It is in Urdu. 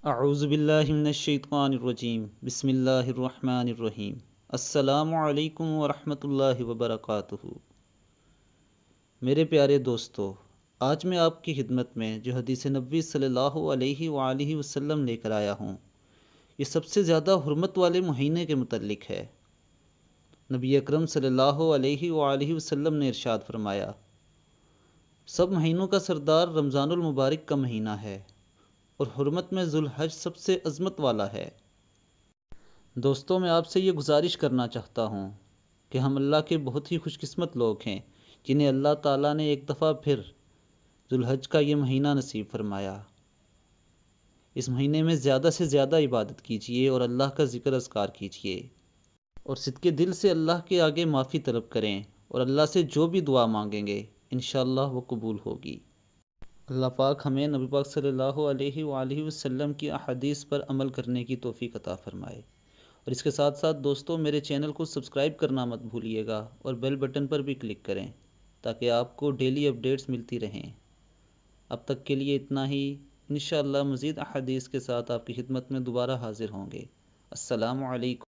اعوذ باللہ من الشیطان الرجیم، بسم اللہ الرحمن الرحیم۔ السلام علیکم ورحمۃ اللہ وبرکاتہ۔ میرے پیارے دوستو، آج میں آپ کی خدمت میں جو حدیث نبوی صلی اللہ علیہ وآلہ وسلم لے کر آیا ہوں، یہ سب سے زیادہ حرمت والے مہینے کے متعلق ہے۔ نبی اکرم صلی اللہ علیہ وآلہ وسلم نے ارشاد فرمایا، سب مہینوں کا سردار رمضان المبارک کا مہینہ ہے، اور حرمت میں ذوالحج سب سے عظمت والا ہے۔ دوستوں، میں آپ سے یہ گزارش کرنا چاہتا ہوں کہ ہم اللہ کے بہت ہی خوش قسمت لوگ ہیں جنہیں اللہ تعالیٰ نے ایک دفعہ پھر ذوالحج کا یہ مہینہ نصیب فرمایا۔ اس مہینے میں زیادہ سے زیادہ عبادت کیجیے اور اللہ کا ذکر اذکار کیجیے، اور صدقے دل سے اللہ کے آگے معافی طلب کریں، اور اللہ سے جو بھی دعا مانگیں گے انشاءاللہ وہ قبول ہوگی۔ اللہ پاک ہمیں نبی پاک صلی اللہ علیہ وآلہ وسلم کی احادیث پر عمل کرنے کی توفیق عطا فرمائے۔ اور اس کے ساتھ ساتھ دوستوں، میرے چینل کو سبسکرائب کرنا مت بھولیے گا، اور بیل بٹن پر بھی کلک کریں تاکہ آپ کو ڈیلی اپڈیٹس ملتی رہیں۔ اب تک کے لیے اتنا ہی، انشاءاللہ مزید احادیث کے ساتھ آپ کی خدمت میں دوبارہ حاضر ہوں گے۔ السلام علیکم۔